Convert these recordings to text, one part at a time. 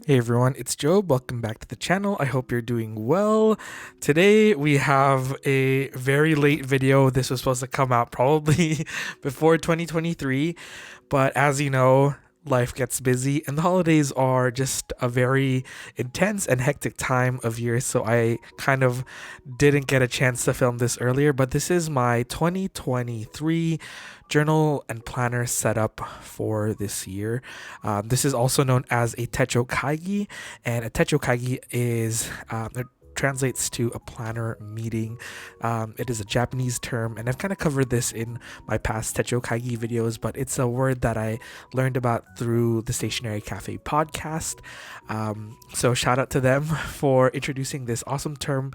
Hey everyone, it's Joe. Welcome back to the channel. I hope you're doing well. Today we have a very late video. This was supposed to come out probably before 2023, but as you know, life gets busy and the holidays are just a very intense and hectic time of year, so I kind of didn't get a chance to film this earlier, but this is my 2023 journal and planner setup for this year. This is also known as a Techo Kaigi, and a Techo Kaigi is it translates to a planner meeting. It is a Japanese term, and I've kind of covered this in my past Techo Kaigi videos, but it's a word that I learned about through the Stationery Cafe podcast. So shout out to them for introducing this awesome term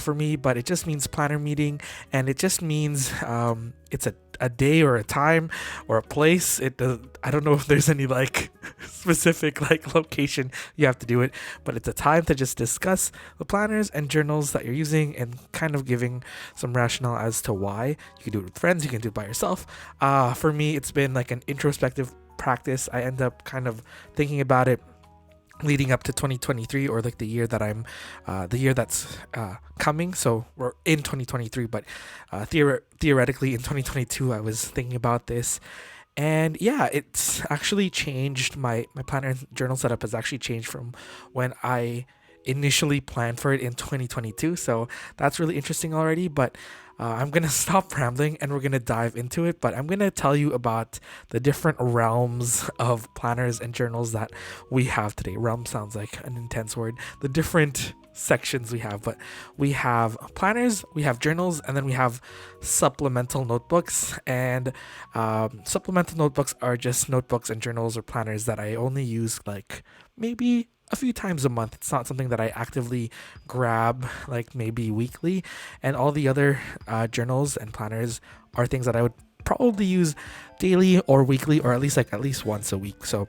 for me, but it just means planner meeting, and it just means it's a day or a time or a place. It does, I don't know if there's any like specific like location you have to do it, but it's a time to just discuss the planners and journals that you're using and kind of giving some rationale as to why. You can do it with friends, you can do it by yourself. For me, it's been like an introspective practice. I end up kind of thinking about it leading up to 2023, or like the year that I'm the year that's coming. So we're in 2023, but theoretically in 2022 I was thinking about this, and yeah, it's actually changed. My planner and journal setup has actually changed from when I initially planned for it in 2022, so that's really interesting already. But I'm gonna stop rambling and we're gonna dive into it. But I'm gonna tell you about the different realms of planners and journals that we have today. Realm sounds like an intense word. The different sections we have, but we have planners, we have journals, and then we have supplemental notebooks. And supplemental notebooks are just notebooks and journals or planners that I only use like maybe a few times a month. It's not something that I actively grab like maybe weekly. And all the other journals and planners are things that I would probably use daily or weekly, or at least once a week. So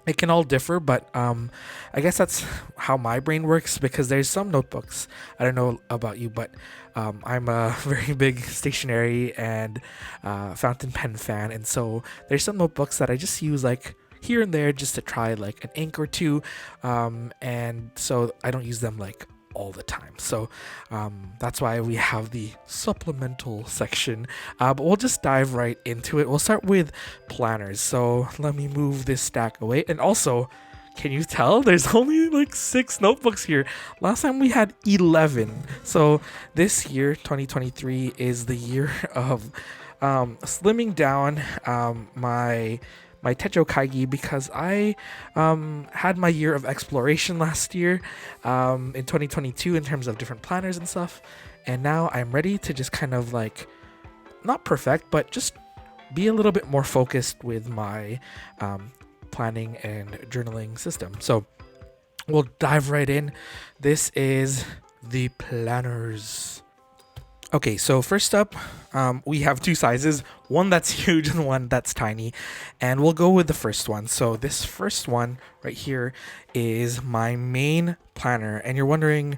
it can all differ, but I guess that's how my brain works, because there's some notebooks, I don't know about you, but I'm a very big stationery and fountain pen fan, and so there's some notebooks that I just use like here and there just to try like an ink or two, and so I don't use them like all the time. So that's why we have the supplemental section. But we'll just dive right into it. We'll start with planners. So let me move this stack away. And also, can you tell there's only like 6 notebooks here? Last time we had 11. So this year, 2023, is the year of slimming down my Techo Kaigi, because I had my year of exploration last year in 2022 in terms of different planners and stuff. And now I'm ready to just kind of like, not perfect, but just be a little bit more focused with my planning and journaling system. So we'll dive right in. This is the planners. Okay, so first up, we have 2 sizes, one that's huge and one that's tiny, and we'll go with the first one. So this first one right here is my main planner, and you're wondering,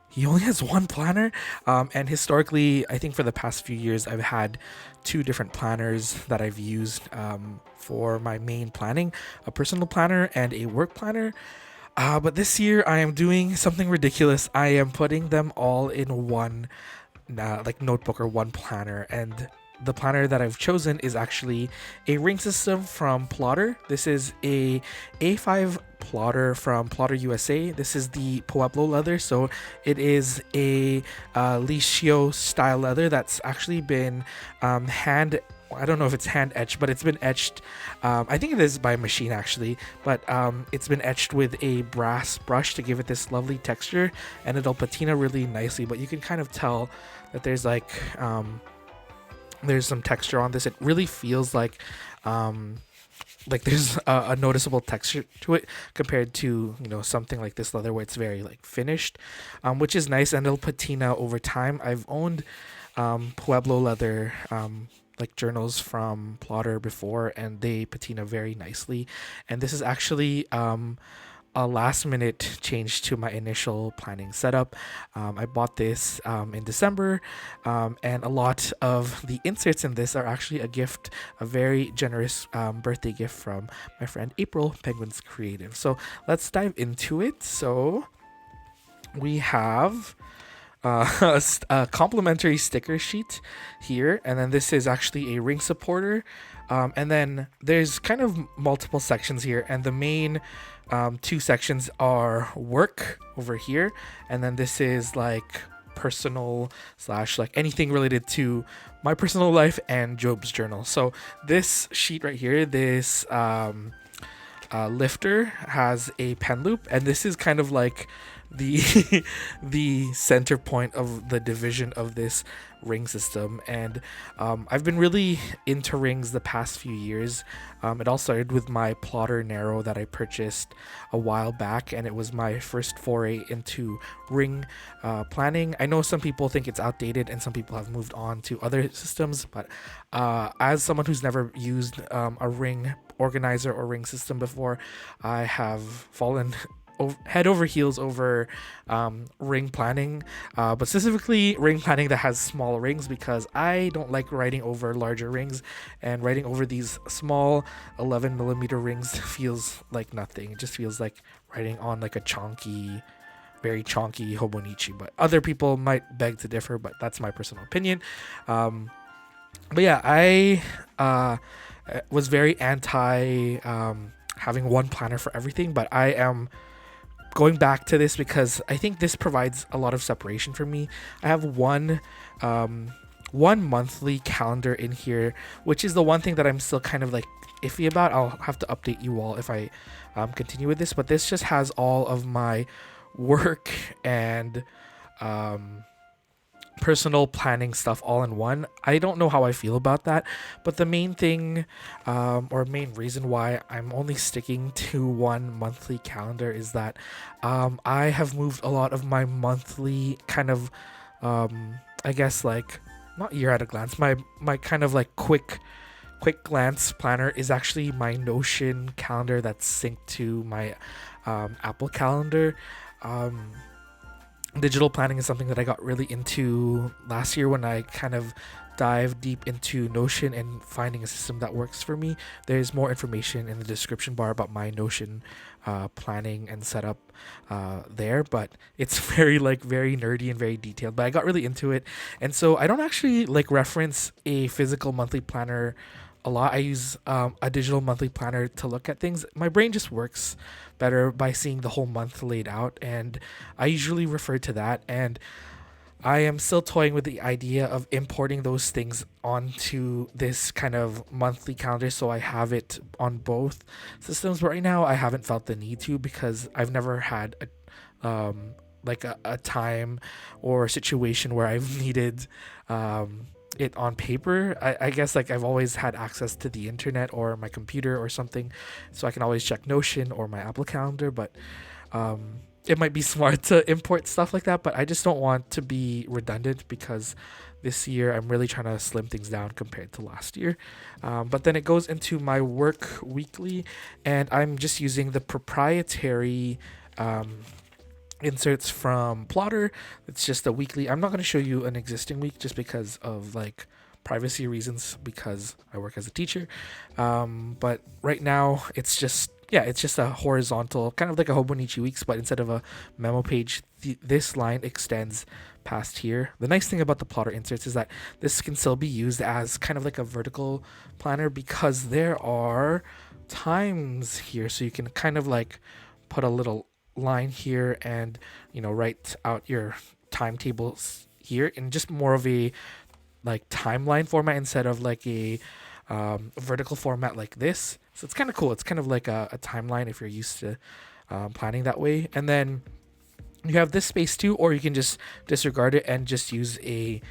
he only has one planner? And historically, I think for the past few years, I've had 2 different planners that I've used for my main planning, a personal planner and a work planner. But this year, I am doing something ridiculous. I am putting them all in one like notebook or one planner, and the planner that I've chosen is actually a ring system from Plotter. This is a A5 plotter from Plotter USA. This is the Pueblo leather, so it is a Licio style leather that's actually been hand, I don't know if it's hand etched, but it's been etched. I think it is by machine actually, but it's been etched with a brass brush to give it this lovely texture, and it'll patina really nicely. But you can kind of tell that there's like there's some texture on this. It really feels like there's a noticeable texture to it compared to, you know, something like this leather where it's very like finished, which is nice, and it'll patina over time. I've owned Pueblo leather like journals from Plotter before, and they patina very nicely. And this is actually a last minute change to my initial planning setup. I bought this in December, and a lot of the inserts in this are actually a gift, a very generous birthday gift from my friend April, Penguins Creative. So let's dive into it. So we have a complimentary sticker sheet here, and then this is actually a ring supporter, and then there's kind of multiple sections here, and the main two sections are work over here, and then this is like personal slash like anything related to my personal life and Job's journal. So this sheet right here, this lifter has a pen loop, and this is kind of like the the center point of the division of this ring system. And I've been really into rings the past few years. It all started with my plotter narrow that I purchased a while back, and it was my first foray into ring planning. I know some people think it's outdated and some people have moved on to other systems, but as someone who's never used a ring organizer or ring system before, I have fallen head over heels over ring planning, but specifically ring planning that has small rings, because I don't like writing over larger rings, and writing over these small 11mm rings feels like nothing. It just feels like writing on like a very chonky Hobonichi, but other people might beg to differ, but that's my personal opinion. But yeah, I was very anti having one planner for everything, but I am going back to this because I think this provides a lot of separation for me. I have one monthly calendar in here, which is the one thing that I'm still kind of like iffy about. I'll have to update you all if I continue with this, but this just has all of my work and personal planning stuff all in one. I don't know how I feel about that, but the main thing or main reason why I'm only sticking to one monthly calendar is that I have moved a lot of my monthly kind of I guess like not year at a glance, my kind of like quick glance planner is actually my Notion calendar that's synced to my Apple calendar. Digital planning is something that I got really into last year when I kind of dived deep into Notion and finding a system that works for me. There's more information in the description bar about my Notion planning and setup there, but it's very nerdy and very detailed, but I got really into it. And so I don't actually like reference a physical monthly planner a lot. I use a digital monthly planner to look at things. My brain just works better by seeing the whole month laid out, and I usually refer to that. And I am still toying with the idea of importing those things onto this kind of monthly calendar so I have it on both systems. But right now I haven't felt the need to, because I've never had a time or situation where I've needed it on paper. I guess like I've always had access to the internet or my computer or something, so I can always check Notion or my Apple Calendar, but it might be smart to import stuff like that, but I just don't want to be redundant, because this year I'm really trying to slim things down compared to last year. But then it goes into my work weekly, and I'm just using the proprietary inserts from Plotter. It's just a weekly. I'm not going to show you an existing week just because of like privacy reasons, because I work as a teacher. But right now it's just a horizontal, kind of like a Hobonichi weeks, but instead of a memo page, this line extends past here. The nice thing about the Plotter inserts is that this can still be used as kind of like a vertical planner, because there are times here, so you can kind of like put a little line here and write out your timetables here in just more of a like timeline format instead of like a vertical format like this. So it's kind of cool. It's kind of like a timeline if you're used to planning that way. And then you have this space too, or you can just disregard it and just use this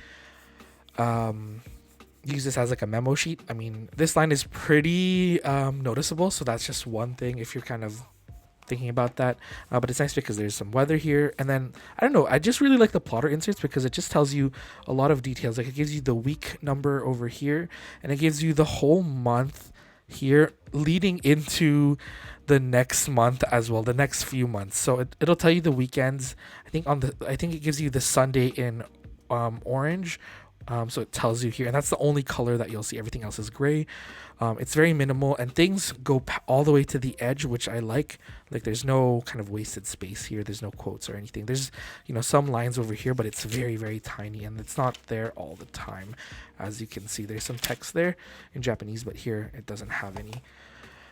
as like a memo sheet. I mean, this line is pretty noticeable, so that's just one thing if you're kind of thinking about that, but it's nice because there's some weather here. And then I don't know, I just really like the Plotter inserts because it just tells you a lot of details. Like it gives you the week number over here, and it gives you the whole month here leading into the next month as well, the next few months. So it'll tell you the weekends. I think it gives you the Sunday in orange. So it tells you here, and that's the only color that you'll see. Everything else is gray. It's very minimal, and things go all the way to the edge, which I like. Like there's no kind of wasted space here. There's no quotes or anything. There's, you know, some lines over here, but it's very, very tiny, and it's not there all the time. As you can see, there's some text there in Japanese, but here it doesn't have any.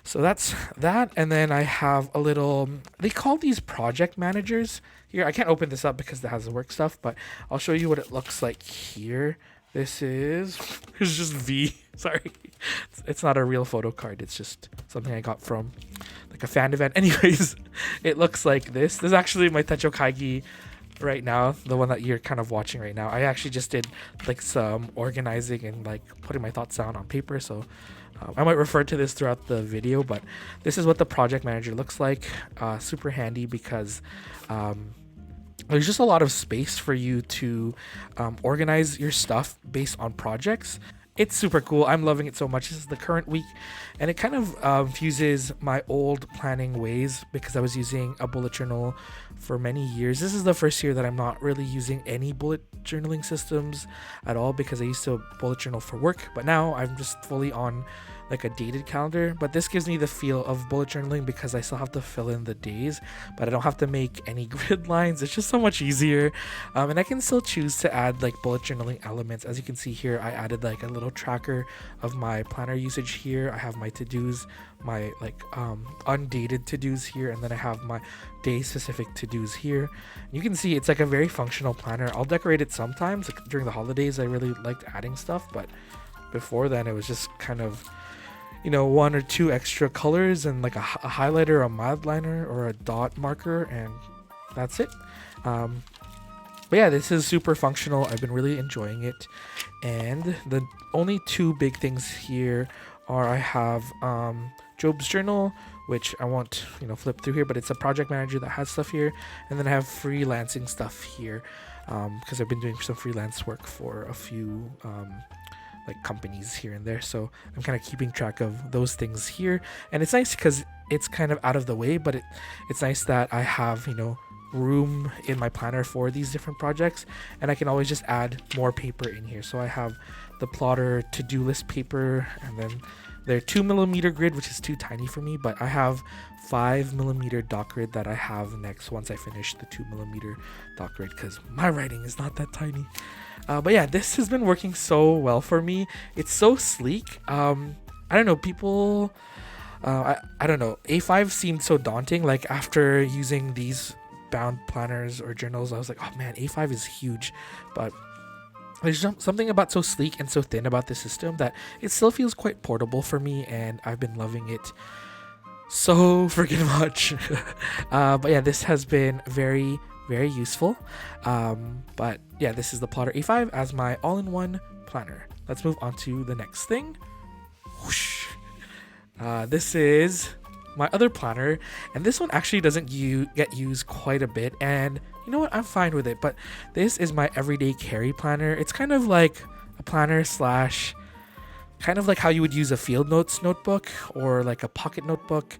So that's that. And then I have a little, they call these project managers here. I can't open this up because it has the work stuff, but I'll show you what it looks like here. This is, it's just V. Sorry. It's not a real photo card. It's just something I got from like a fan event. Anyways, it looks like this. This is actually my Techo Kaigi right now, the one that you're kind of watching right now. I actually just did like some organizing and like putting my thoughts down on paper. So I might refer to this throughout the video, but this is what the project manager looks like. Super handy because there's just a lot of space for you to organize your stuff based on projects. It's super cool. I'm loving it so much. This is the current week, and it kind of fuses my old planning ways because I was using a bullet journal for many years. This is the first year that I'm not really using any bullet journaling systems at all because I used to bullet journal for work, but now I'm just fully on like a dated calendar. But this gives me the feel of bullet journaling because I still have to fill in the days, but I don't have to make any grid lines. It's just so much easier, and I can still choose to add like bullet journaling elements. As you can see here, I added like a little tracker of my planner usage here. I have my to-dos, my like undated to-dos here, and then I have my day specific to-dos here. You can see it's like a very functional planner. I'll decorate it sometimes, like during the holidays I really liked adding stuff, but before then it was just kind of, you know, one or two extra colors and like a highlighter, a mild liner, or a dot marker, and that's it. But yeah, this is super functional. I've been really enjoying it. And the only two big things here are I have Job's journal, which I won't, you know, flip through here, but it's a project manager that has stuff here. And then I have freelancing stuff here because I've been doing some freelance work for a few like companies here and there, so I'm kind of keeping track of those things here. And it's nice because it's kind of out of the way, but it's nice that I have, you know, room in my planner for these different projects, and I can always just add more paper in here. So I have the plotter to-do list paper, and then their 2mm grid, which is too tiny for me, but I have 5mm dot grid that I have next once I finish the 2mm dot grid because my writing is not that tiny. But yeah, this has been working so well for me. It's so sleek. I don't know, people, I don't know, A5 seemed so daunting. Like after using these bound planners or journals, I was like, oh man, A5 is huge. But there's something about so sleek and so thin about the system that it still feels quite portable for me, and I've been loving it so freaking much. But yeah, this has been very, very useful. But yeah, this is the Plotter A5 as my all-in-one planner. Let's move on to the next thing. Whoosh. This is my other planner, and this one actually doesn't get used quite a bit, and you know what, I'm fine with it. But this is my everyday carry planner. It's kind of like a planner slash kind of like how you would use a field notes notebook or like a pocket notebook.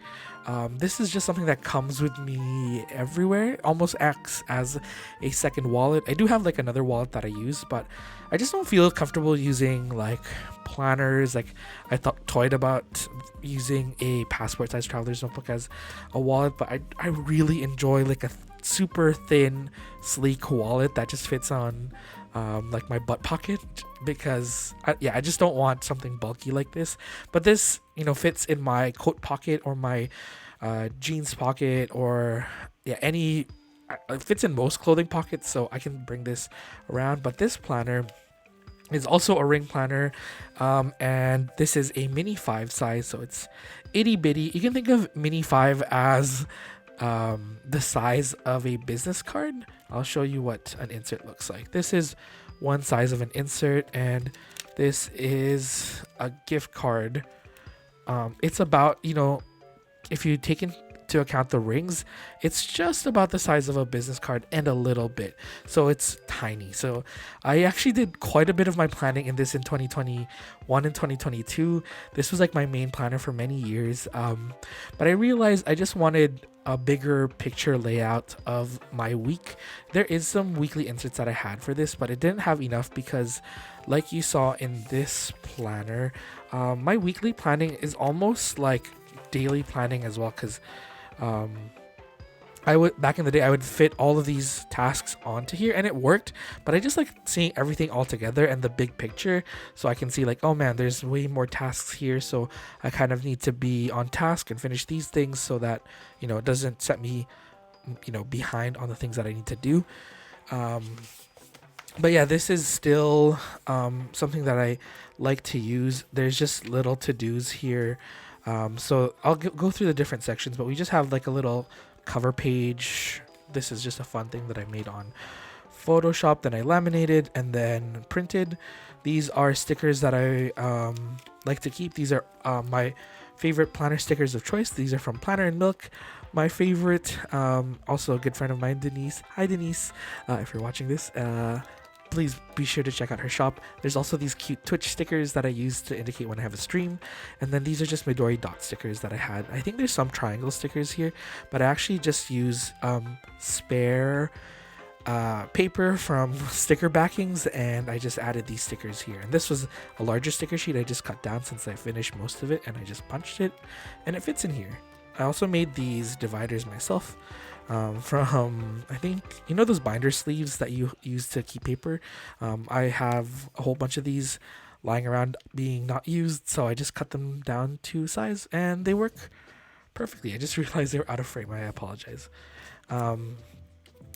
This is just something that comes with me everywhere. It almost acts as a second wallet. I do have like another wallet that I use, but I just don't feel comfortable using like planners. Like I toyed about using a passport size traveler's notebook as a wallet, but I really enjoy like a super thin, sleek wallet that just fits on like my butt pocket, because I just don't want something bulky like this. But this, you know, fits in my coat pocket or my jeans pocket, or it fits in most clothing pockets, so I can bring this around. But this planner is also a ring planner, and this is a mini 5 size, so it's itty bitty. You can think of mini 5 as the size of a business card. I'll show you what an insert looks like. This is one size of an insert, and this is a gift card. It's about, you know, if you take to account the rings, it's just about the size of a business card and a little bit. So it's tiny. So I actually did quite a bit of my planning in this in 2021 and 2022. This was like my main planner for many years. But I realized I just wanted a bigger picture layout of my week. There is some weekly inserts that I had for this, but it didn't have enough because, like you saw in this planner, my weekly planning is almost like daily planning as well, because I would, back in the day, I would fit all of these tasks onto here and it worked, but I just like seeing everything all together and the big picture, so I can see like, oh man, there's way more tasks here, so I kind of need to be on task and finish these things so that, you know, it doesn't set me, you know, behind on the things that I need to do. But yeah, this is still something that I like to use. There's just little to-dos here. So I'll go through the different sections, but we just have like a little cover page. This is just a fun thing that I made on Photoshop, then I laminated and then printed. These are stickers that I like to keep. These are my favorite planner stickers of choice. These are from Planner and Milk. My favorite, also a good friend of mine, Denise. Hi Denise, if you're watching this, please be sure to check out her shop. There's also these cute Twitch stickers that I use to indicate when I have a stream. And then these are just Midori dot stickers that I had. I think there's some triangle stickers here, but I actually just use spare paper from sticker backings, and I just added these stickers here. And this was a larger sticker sheet I just cut down since I finished most of it, and I just punched it and it fits in here. I also made these dividers myself. From, I think, you know those binder sleeves that you use to keep paper? I have a whole bunch of these lying around being not used, so I just cut them down to size and they work perfectly. I just realized they were out of frame. I apologize.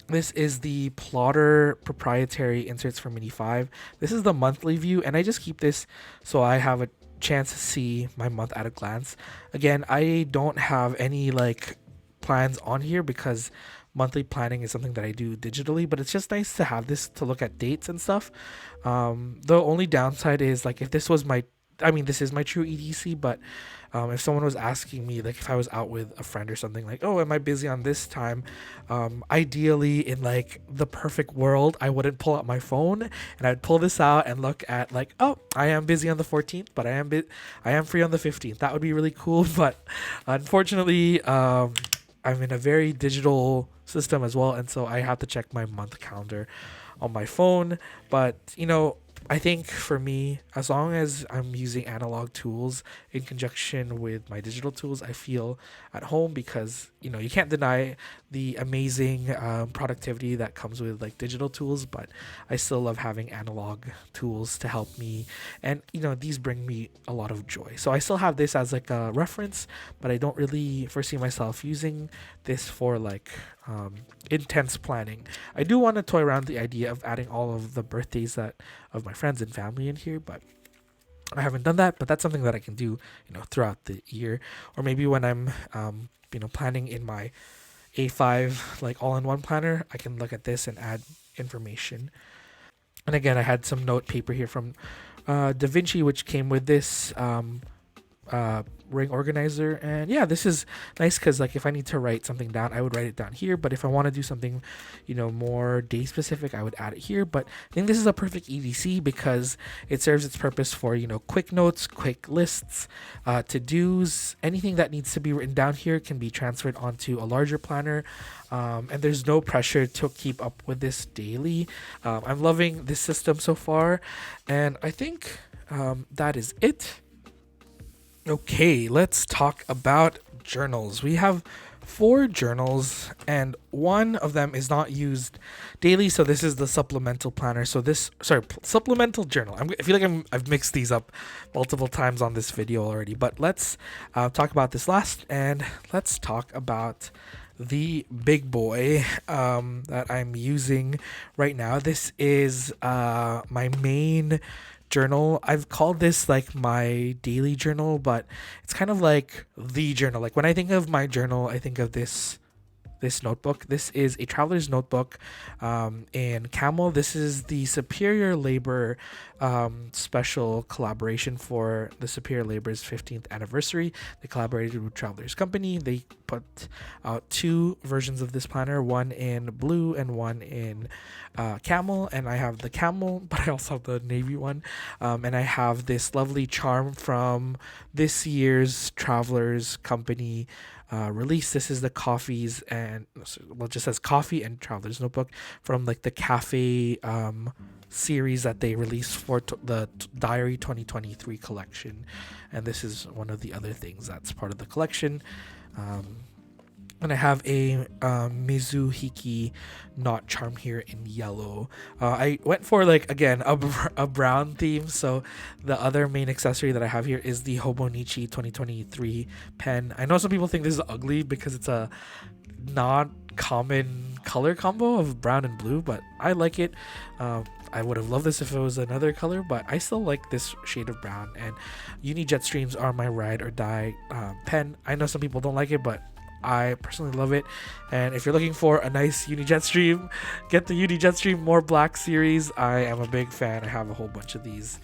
This is the Plotter proprietary inserts for Mini 5. This is the monthly view, and I just keep this so I have a chance to see my month at a glance. Again, I don't have any like plans on here because monthly planning is something that I do digitally, but it's just nice to have this to look at dates and stuff. The only downside is like if this was my, I mean, this is my true EDC, but if someone was asking me, like if I was out with a friend or something, like, oh, am I busy on this time? Ideally, in like the perfect world, I wouldn't pull out my phone and I'd pull this out and look at like, oh, I am busy on the 14th, but I am free on the 15th. That would be really cool, but unfortunately, I'm in a very digital system as well, and so I have to check my month calendar on my phone. But you know, I think for me, as long as I'm using analog tools in conjunction with my digital tools, I feel at home, because you know, you can't deny the amazing productivity that comes with like digital tools, but I still love having analog tools to help me, and you know, these bring me a lot of joy. So I still have this as like a reference, but I don't really foresee myself using this for like intense planning. I do want to toy around the idea of adding all of the birthdays of my friends and family in here, but I haven't done that. But that's something that I can do, you know, throughout the year, or maybe when I'm you know, planning in my A5 like all-in-one planner, I can look at this and add information. And again, I had some note paper here from DaVinci, which came with this ring organizer. And yeah, this is nice because like if I need to write something down, I would write it down here, but if I want to do something, you know, more day specific, I would add it here. But I think this is a perfect EDC because it serves its purpose for, you know, quick notes, quick lists, to-dos. Anything that needs to be written down here can be transferred onto a larger planner, and there's no pressure to keep up with this daily. I'm loving this system so far, and I think that is it. Okay, let's talk about journals. We have 4 journals, and one of them is not used daily, so this is the supplemental planner. So this, supplemental journal. I feel like I've mixed these up multiple times on this video already, but let's talk about this last, and let's talk about the big boy that I'm using right now. This is my main journal. I've called this like my daily journal, but it's kind of like the journal. Like when I think of my journal, I think of this notebook. This is a traveler's notebook in camel. This is the Superior Labor special collaboration for the Superior Labor's 15th anniversary. They collaborated with Travelers Company. They put out 2 versions of this planner, one in blue and one in camel, and I have the camel, but I also have the navy one, and I have this lovely charm from this year's Travelers Company release. This is the coffees and, well, it just says coffee and Travelers Notebook from like the cafe series that they released for the Diary 2023 collection, and this is one of the other things that's part of the collection. And I have a Mizuhiki knot charm here in yellow. I went for, like, again, a brown theme. So the other main accessory that I have here is the Hobonichi 2023 pen. I know some people think this is ugly because it's a not common color combo of brown and blue, but I like it. I would have loved this if it was another color, but I still like this shade of brown. And Uni Jet Streams are my ride or die pen. I know some people don't like it, but I personally love it. And if you're looking for a nice Uni Jet Stream, get the Uni Jet Stream More Black series. I am a big fan. I have a whole bunch of these,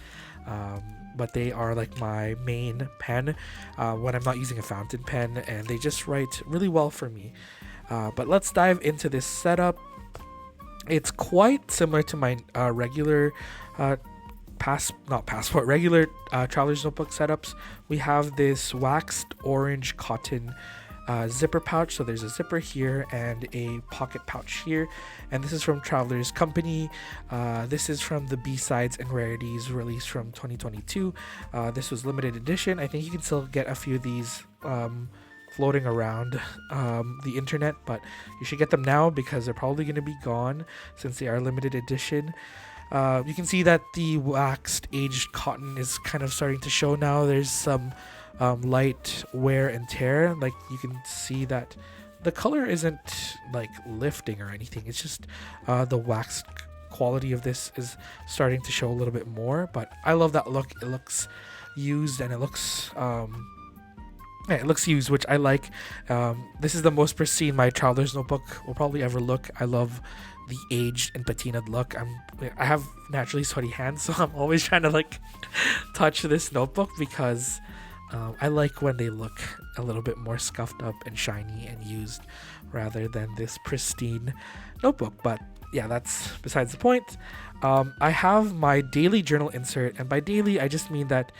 but they are like my main pen when I'm not using a fountain pen, and they just write really well for me. But let's dive into this setup. It's quite similar to my regular regular Traveler's Notebook setups. We have this waxed orange cotton zipper pouch. So there's a zipper here and a pocket pouch here, and this is from Travelers Company. This is from the B-Sides and Rarities release from 2022. This was limited edition. I think you can still get a few of these floating around the internet, but you should get them now because they're probably going to be gone since they are limited edition. You can see that the waxed aged cotton is kind of starting to show now. There's some light wear and tear. Like, you can see that the color isn't like lifting or anything. It's just the waxed quality of this is starting to show a little bit more, but I love that look. It looks used, and it looks used, which I like. This is the most pristine my Traveler's Notebook will probably ever look. I love the aged and patinaed look. I have naturally sweaty hands, so I'm always trying to like touch this notebook because I like when they look a little bit more scuffed up and shiny and used rather than this pristine notebook. But yeah, that's besides the point. I have my daily journal insert, and by daily I just mean that,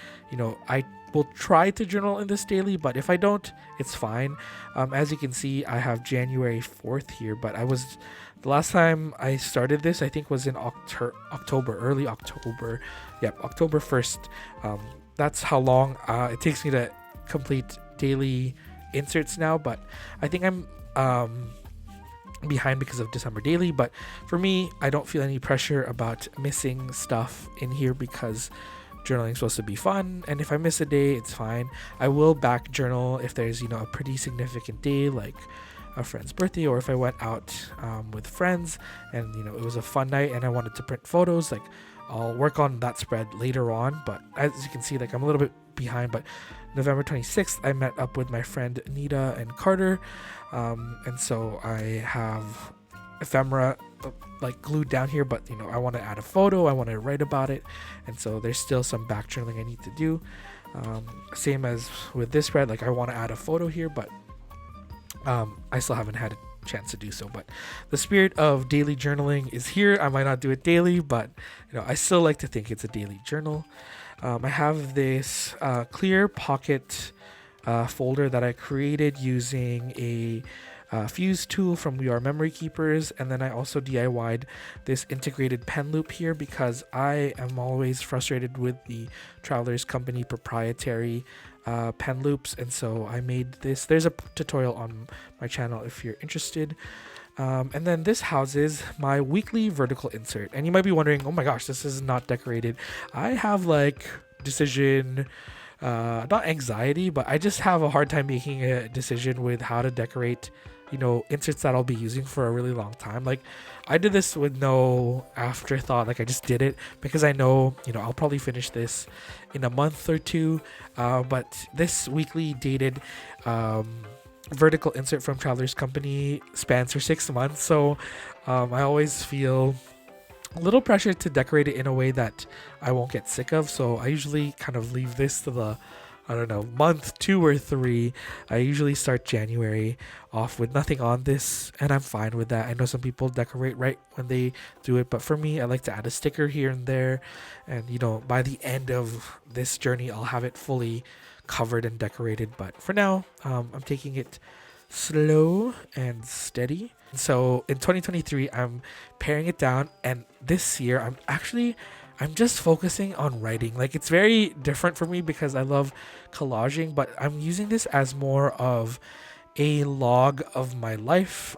I will try to journal in this daily, but if I don't, it's fine. As you can see, I have January 4th here, but the last time I started this, I think, was in October, early October. Yep, October 1st. That's how long it takes me to complete daily inserts now, but I think I'm behind because of December daily. But for me, I don't feel any pressure about missing stuff in here because journaling is supposed to be fun, and if I miss a day, it's fine. I will back journal if there's a pretty significant day, like a friend's birthday, or if I went out with friends and it was a fun night and I wanted to print photos. Like, I'll work on that spread later on, but as you can see, like, I'm a little bit behind. But November 26th, I met up with my friend Anita and Carter, and so I have ephemera like glued down here, but I want to add a photo, I want to write about it, and so there's still some back journaling I need to do. Same as with this spread, like, I want to add a photo here, but I still haven't had a chance to do so. But the spirit of daily journaling is here. I might not do it daily, but I still like to think it's a daily journal. I have this clear pocket folder that I created using a fuse tool from We Are Memory Keepers, and then I also DIY'd this integrated pen loop here because I am always frustrated with the Travelers Company proprietary pen loops, and so I made this. There's a tutorial on my channel if you're interested. And then this houses my weekly vertical insert, and you might be wondering, oh my gosh, this is not decorated. I have like decision not anxiety, but I just have a hard time making a decision with how to decorate inserts that I'll be using for a really long time. Like, I did this with no afterthought. Like, I just did it because I know I'll probably finish this in a month or two, but this weekly dated vertical insert from Travelers Company spans for 6 months, so I always feel a little pressure to decorate it in a way that I won't get sick of. So I usually kind of leave this to the I don't know, month 2 or 3. I usually start January off with nothing on this, and I'm fine with that. I know some people decorate right when they do it, but for me, I like to add a sticker here and there. And by the end of this journey, I'll have it fully covered and decorated. But for now, I'm taking it slow and steady. So in 2023, I'm paring it down, and this year I'm just focusing on writing. Like, it's very different for me because I love collaging, but I'm using this as more of a log of my life.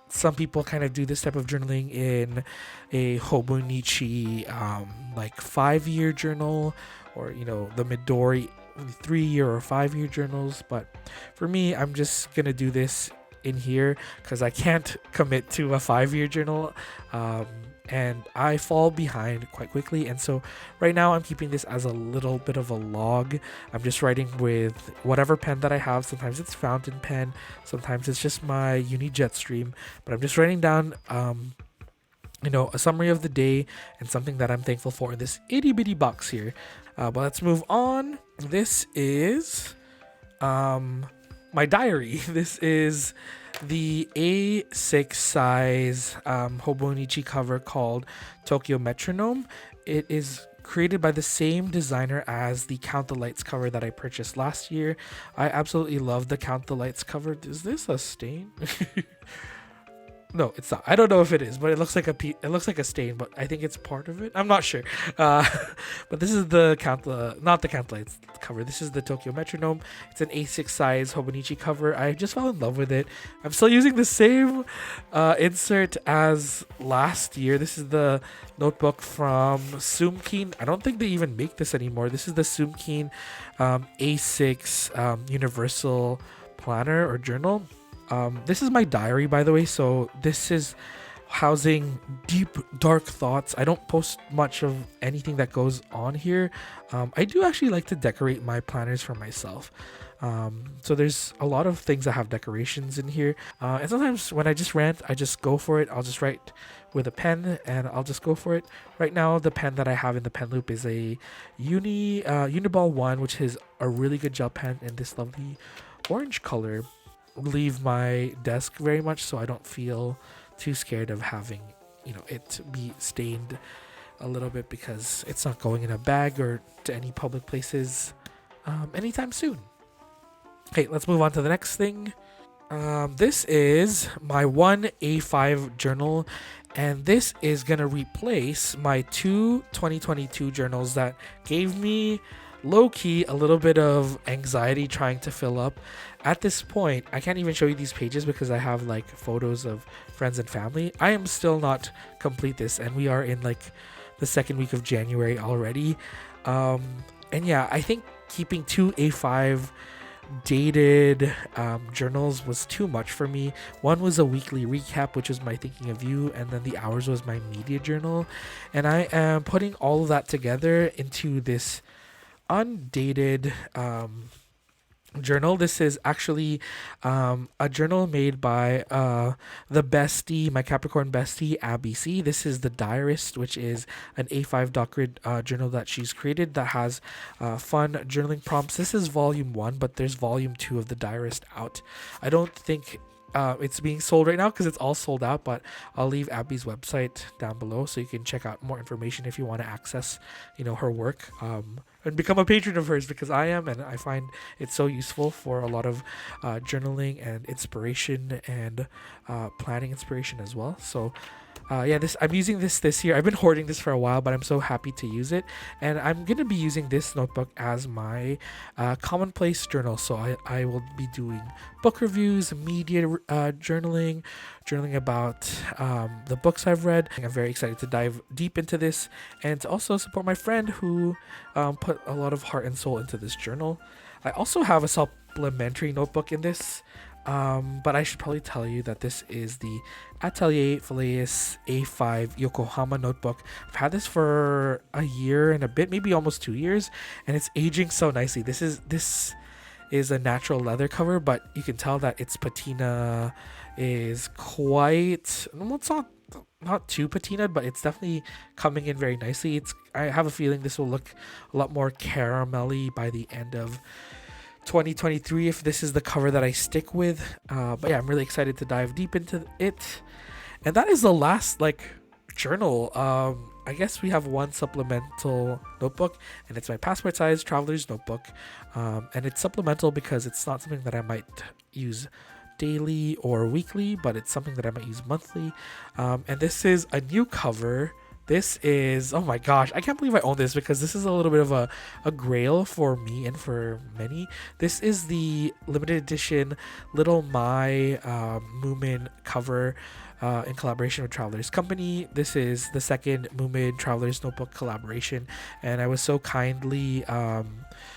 Some people kind of do this type of journaling in a Hobonichi, like 5-year journal, or the Midori 3-year or 5-year journals. But for me, I'm just gonna do this in here because I can't commit to a 5-year journal. And I fall behind quite quickly, and so right now I'm keeping this as a little bit of a log. I'm just writing with whatever pen that I have. Sometimes it's fountain pen, sometimes it's just my uni Jetstream, but I'm just writing down a summary of the day and something that I'm thankful for in this itty bitty box here. But let's move on. This is my diary. This is the A6 size Hobonichi cover called Tokyo Metronome. It is created by the same designer as the Count the Lights cover that I purchased last year. I absolutely love the Count the Lights cover. Is this a stain? No, it's not. I don't know if it is, but it looks like a stain, but I think it's part of it. I'm not sure. But this is the not the Count Lights cover. This is the Tokyo Metronome. It's an A6 size Hobonichi cover. I just fell in love with it. I'm still using the same insert as last year. This is the notebook from Moomin. I don't think they even make this anymore. This is the Moomin A6 Universal Planner or Journal. This is my diary, by the way, so this is housing deep, dark thoughts. I don't post much of anything that goes on here. I do actually like to decorate my planners for myself. So there's a lot of things that have decorations in here. And sometimes when I just rant, I just go for it. I'll just write with a pen and I'll just go for it. Right now, the pen that I have in the pen loop is a Uniball 1, which is a really good gel pen in this lovely orange color. Leave my desk very much so I don't feel too scared of having it be stained a little bit, because it's not going in a bag or to any public places anytime soon. Okay, let's move on to the next thing. This is my one A5 journal, and this is gonna replace my 2 2022 journals that gave me low-key a little bit of anxiety trying to fill up. At this point, I can't even show you these pages because I have like photos of friends and family. I am still not complete this, and we are in like the second week of January already. And yeah, I think keeping 2 A5 dated journals was too much for me. One was a weekly recap, which was my thinking of you, and then the hours was my media journal, and I am putting all of that together into this undated journal. This is actually a journal made by the bestie, my Capricorn bestie, Abby C. This is the Diarist, which is an A5 dot grid journal that she's created that has fun journaling prompts. This is volume 1, but there's volume 2 of the Diarist out. I don't think it's being sold right now because it's all sold out, but I'll leave Abby's website down below so you can check out more information if you want to access her work and become a patron of hers, because I am, and I find it so useful for a lot of journaling and inspiration and planning inspiration as well. So I'm using this year. I've been hoarding this for a while, but I'm so happy to use it, and I'm gonna be using this notebook as my commonplace journal. So I will be doing book reviews, media journaling about the books I've read. I'm very excited to dive deep into this and to also support my friend who put a lot of heart and soul into this journal. I also have a supplementary notebook in this, but I should probably tell you that this is the Ateliers Phileas A5 Yokohama notebook. I've had this for a year and a bit, maybe almost 2 years, and it's aging so nicely. This is a natural leather cover, but you can tell that its patina is quite, well, it's not not too patinaed, but it's definitely coming in very nicely. I have a feeling this will look a lot more caramelly by the end of 2023 if this is the cover that I stick with. But yeah, I'm really excited to dive deep into it. And that is the last journal. I guess we have one supplemental notebook, and it's my passport size traveler's notebook. And it's supplemental because it's not something that I might use daily or weekly, but it's something that I might use monthly. And this is a new cover. This is, oh my gosh, I can't believe I own this because this is a little bit of a grail for me and for many. This is the limited edition Little My Moomin cover in collaboration with Travelers Company. This is the second Moomin Travelers Notebook collaboration, and I was so kindly,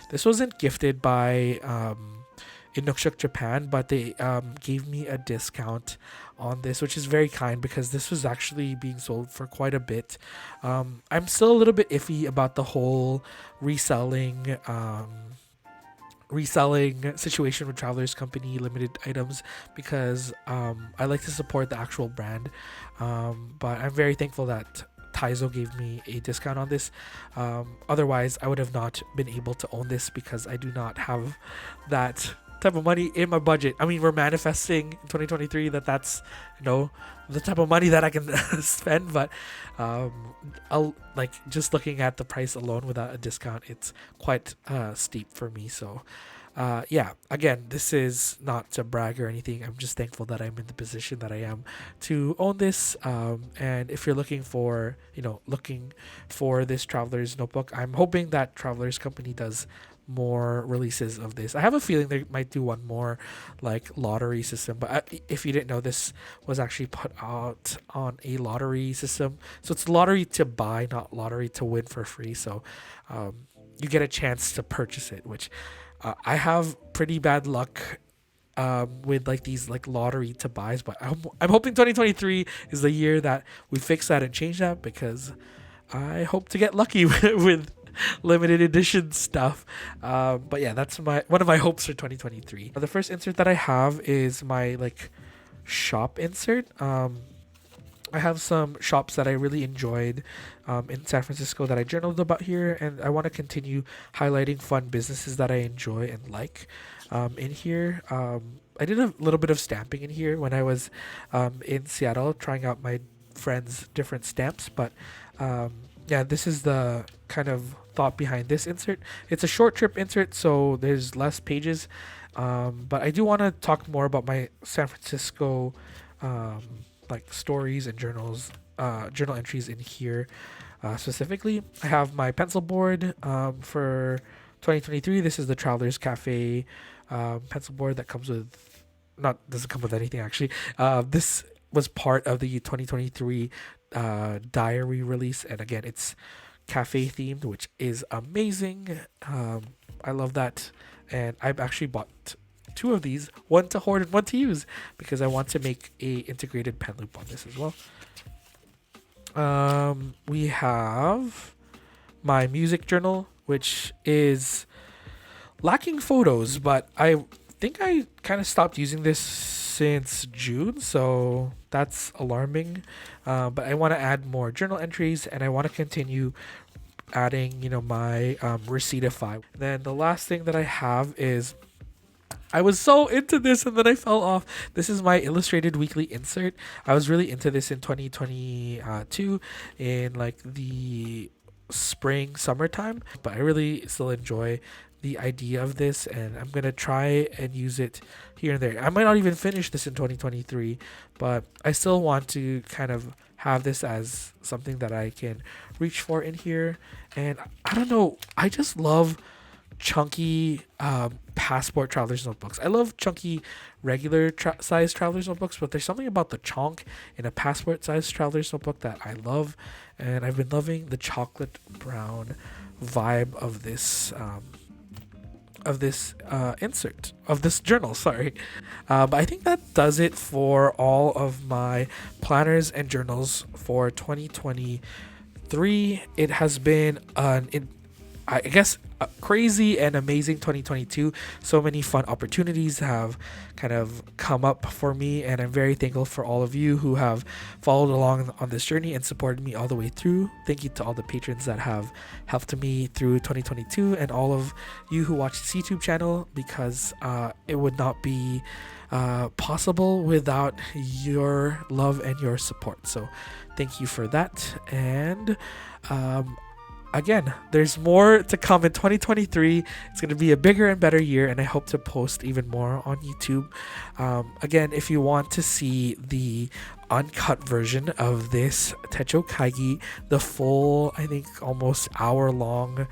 this wasn't gifted by Inukshuk Japan, but they gave me a discount on this, which is very kind because this was actually being sold for quite a bit. I'm still a little bit iffy about the whole reselling situation with Travelers Company limited items because I like to support the actual brand, but I'm very thankful that Taizo gave me a discount on this. Otherwise I would have not been able to own this because I do not have that type of money in my budget. I mean, we're manifesting in 2023 that's the type of money that I can spend, but I'll just looking at the price alone without a discount, it's quite steep for me. So yeah, again, this is not to brag or anything. I'm just thankful that I'm in the position that I am to own this. And if you're looking for this Traveler's Notebook, I'm hoping that Travelers Company does more releases of this. I have a feeling they might do one more lottery system, but if you didn't know, this was actually put out on a lottery system, so it's lottery to buy, not lottery to win for free. So you get a chance to purchase it, which I have pretty bad luck with these lottery to buys, but I'm hoping 2023 is the year that we fix that and change that, because I hope to get lucky with limited edition stuff. But yeah, that's one of my hopes for 2023. The first insert that I have is my shop insert. I have some shops that I really enjoyed in San Francisco that I journaled about here, and I want to continue highlighting fun businesses that I enjoy and like in here. I did a little bit of stamping in here when I was in Seattle trying out my friends' different stamps, but yeah, this is the kind of thought behind this insert. It's a short trip insert, so there's less pages, but I do want to talk more about my San Francisco stories and journal entries in here. Specifically, I have my pencil board for 2023. This is the Travelers Cafe pencil board that doesn't come with anything actually. This was part of the 2023 diary release, and again, it's cafe themed, which is amazing. I love that, and I've actually bought two of these, one to hoard and one to use, because I want to make a integrated pen loop on this as well. We have my music journal, which is lacking photos, but I think I kind of stopped using this since June, so that's alarming. But I want to add more journal entries, and I want to continue adding my Receiptify. Then the last thing that I have is, I was so into this and then I fell off. This is my illustrated weekly insert. I was really into this in 2022 in the summertime, but I really still enjoy the idea of this, and I'm gonna try and use it here and there. I might not even finish this in 2023, but I still want to kind of have this as something that I can reach for in here. And I don't know, I just love chunky passport traveler's notebooks. I love chunky regular size traveler's notebooks, but there's something about the chonk in a passport size traveler's notebook that I love, and I've been loving the chocolate brown vibe of this insert of this journal, sorry. But I think that does it for all of my planners and journals for 2023. It has been an I guess crazy and amazing 2022. So many fun opportunities have kind of come up for me, and I'm very thankful for all of you who have followed along on this journey and supported me all the way through. Thank you to all the patrons that have helped me through 2022, and all of you who watch this YouTube channel, because it would not be possible without your love and your support. So thank you for that. And again, there's more to come in 2023. It's going to be a bigger and better year, and I hope to post even more on YouTube. Again, if you want to see the uncut version of this Techo Kaigi, the full, I think almost hour-long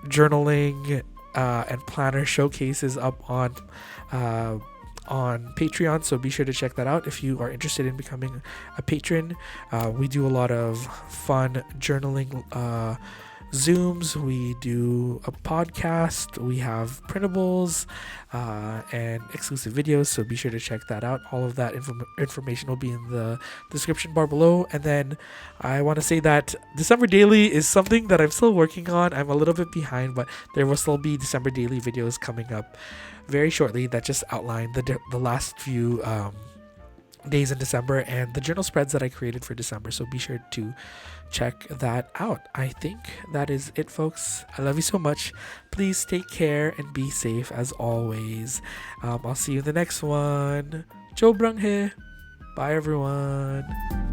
journaling and planner showcases up on Patreon, so be sure to check that out if you are interested in becoming a patron. We do a lot of fun journaling Zooms, we do a podcast, we have printables and exclusive videos, so be sure to check that out. All of that information will be in the description bar below. And then I want to say that December Daily is something that I'm still working on. I'm a little bit behind, but there will still be December Daily videos coming up very shortly that just outline the last few days in December and the journal spreads that I created for December, so be sure to check that out. I think that is it, folks. I love you so much. Please take care and be safe as always. I'll see you in the next one. Joe Brung here. Bye everyone.